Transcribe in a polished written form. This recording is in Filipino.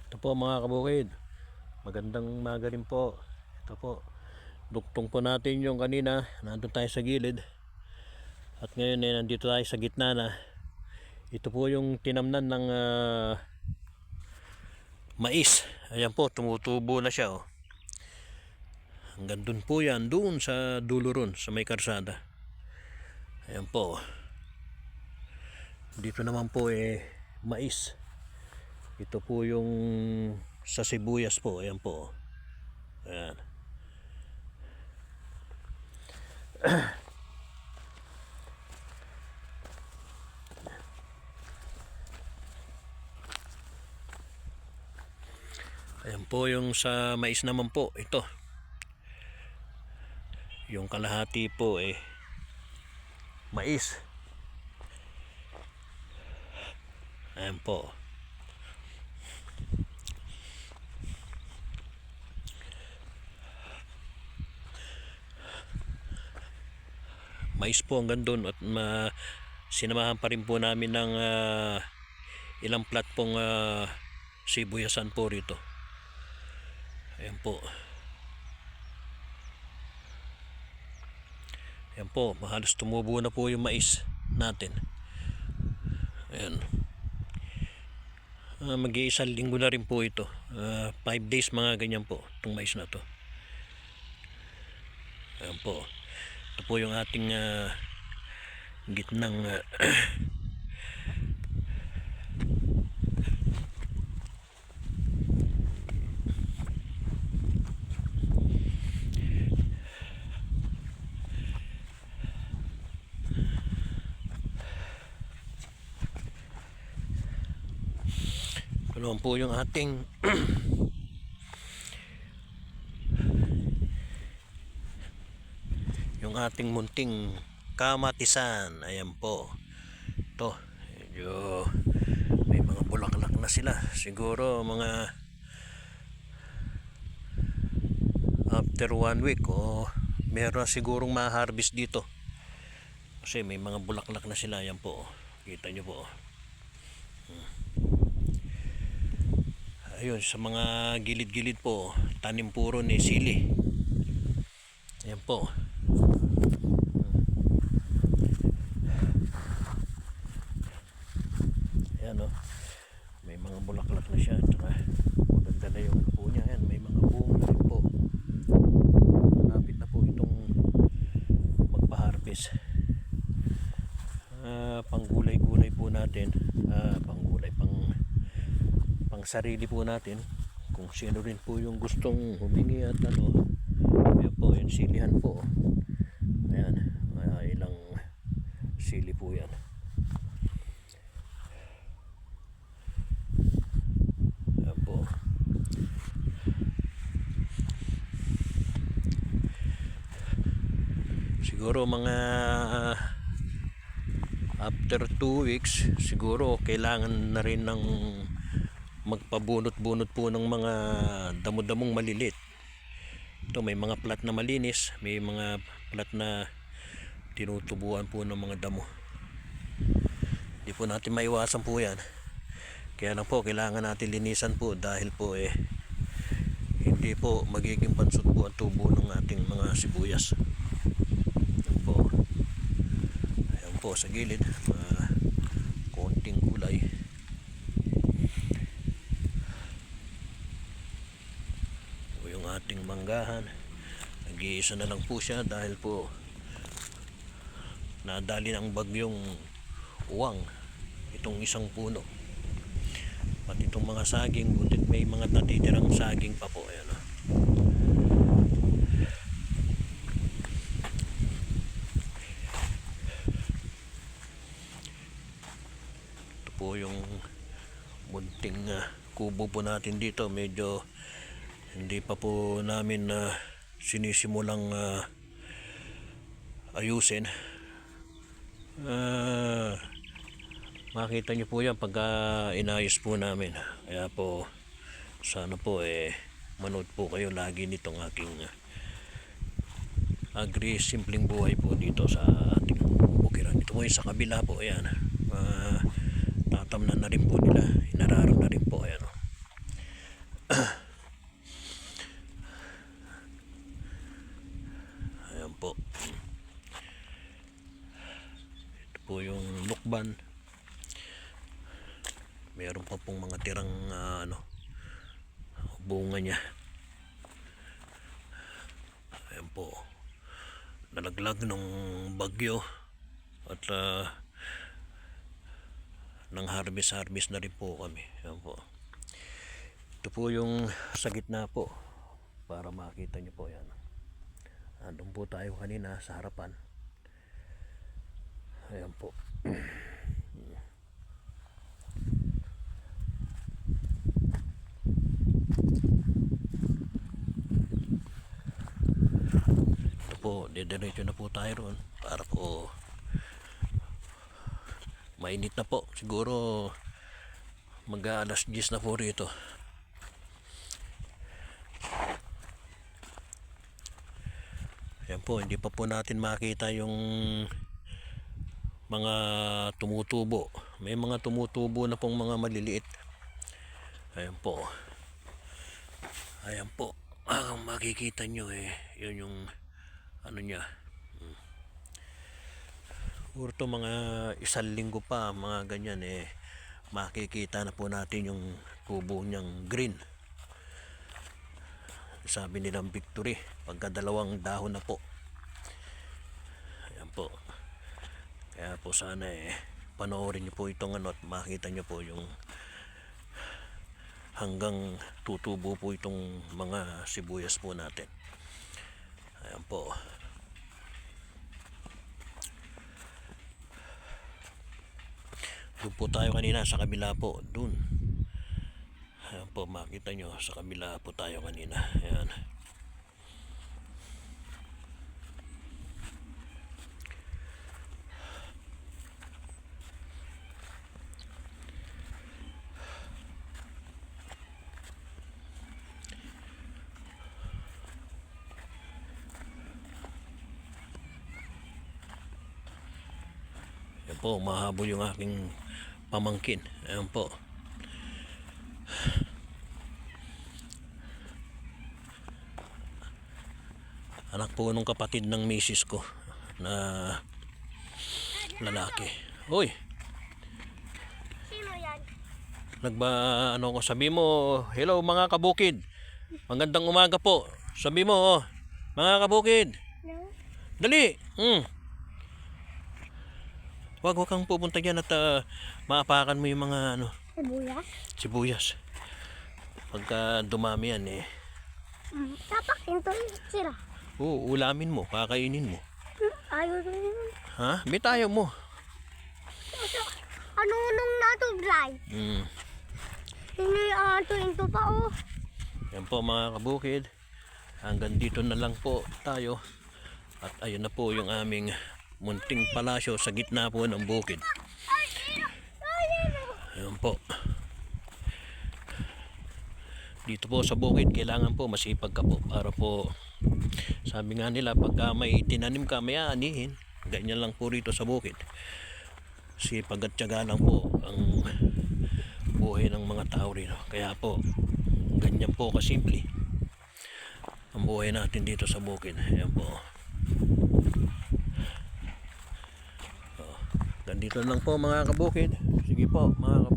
Ito po mga kabukid, magandang umaga rin po. Ito po, duktong po natin yung kanina, nandun tayo sa gilid. At ngayon nandito tayo sa gitna na. Ito po yung tinamnan ng mais. Ayan po, tumutubo na siya. Hanggang dun po yan, doon sa dulo ron, sa may karsada. Ayan po. Dito naman po mais. Ito po yung sa sibuyas po. Ayan po. Ayan. Ayan po yung sa mais naman po. Ito. Yung kalahati po mais. Ayan po. Mais po hanggang doon at sinamahan pa rin po namin ng ilang plat pong sibuyasan po rito. Ayan po. Ayan po, halos tumubo na po yung mais natin. Ayan. Mag-iisang linggo na rin po ito. 5 days mga ganyan po itong mais na to. Ayan po. Ito po yung ating gitnang ano po yung ating yung ating munting kamatisan. Ayan po. Ito, medyo may mga bulaklak na sila. Siguro mga after 1 week o meron sigurong ma-harvest dito. Kasi may mga bulaklak na sila. Ayan po. Kita nyo po. Ayun, sa mga gilid-gilid po, tanim puro ni sili. Ayan po. Ayan o. May mga bulaklak na siya. Tsaka maganda na yung po niya. Ayan, may mga buong na rin po. Malapit na po itong magpa-harvest. Panggulay-gulay po natin. Panggulay, pang sarili po natin. Kung sino rin po yung gustong humingi at ano. Ayan po, yung silihan po. Ayan, ilang sili po yan. Ayan po. Siguro mga after 2 weeks siguro kailangan na rin ng magpabunot-bunot po ng mga damo-damong malilit. Ito may mga plat na malinis, may mga plat na tinutubuan po ng mga damo. Hindi po natin maiwasan po yan. Kaya lang po kailangan natin linisan po dahil po hindi po magiging pansot po ang tubo ng ating mga sibuyas. Ayan po. Ayan po sa gilid, konting kulay. Ating manggahan, nag-iisa na lang po siya dahil po nadali ng bagyong uwang itong isang puno, pati itong mga saging, butit may mga natitirang saging pa po. Ayan, ito po yung munting kubo po natin dito. Medyo hindi pa po namin sinisimulang ayusin. Makita nyo po yan pagka inayos po namin. Kaya po sana po manood po kayo lagi nitong aking agri simpleng buhay po dito sa ating bukiran. Ito po yung sa kabila po. Ayan, tatamnan na rin po nila, inararam na rin po. Ayan, Ayan po. Ito po yung lukban. Meron pa pong mga tirang bunga niya. Ayan po. Nalaglag ng bagyo at nang harvest na rin po kami. Ayan po. Ito po yung sa gitna po para makita nyo po yan. Andun po tayo kanina sa harapan. Ayan po. Ito po, didiretso na po tayo ron para po mainit na po. Siguro mag-alas 10 na po rito. Ayan po, hindi pa po natin makita yung mga tumutubo. May mga tumutubo na pong mga maliliit. Ayan po. Ayan po. Ang makikita nyo yun yung ano niya. Urto mga isang linggo pa, mga ganyan makikita na po natin yung tubo niyang green. Sabi nilang victory pagka dalawang dahon na po. Ayan po. Kaya po sana panoorin niyo po itong at makita niyo po yung hanggang tutubo po itong mga sibuyas po natin. Ayan po. Doon po tayo kanina sa kabila po. Doon. Ayan po, makita nyo sa kabila po tayo kanina. Ayan. Ayan po, mahabol yung aking pamangkin. Ayan po. Anak po nung kapatid ng misis ko na lalaki. Hoy! Sino yan? Ko, sabi mo, hello mga kabukid. Magandang umaga po. Sabi mo, mga kabukid. No? Dali! Wag kang pupunta dyan at maapakan mo yung mga Sibuyas? sibuyas. Pagka dumami yan Tapak ito sira. ulamin mo, kakainin mo. Ayaw rin. Ha? Bitayo mo. Ano nung natuglay? Hindi ito pa oh. Yan po mga kabukid. Hanggang dito na lang po tayo. At ayun na po yung aming munting palasyo sa gitna po ng bukid. Ayan po. Dito po sa bukid kailangan po masipag ka po para po, sabi nga nila pagka may tinanim ka may aanihin. Ganyan lang po rito sa bukid. Sipag at tiyaga lang po ang buhay ng mga tao rito. Kaya po ganyan po kasimple ang buhay natin dito sa bukid. Ayan po. Ganito lang po mga kabukid. Sige po mga kabukid.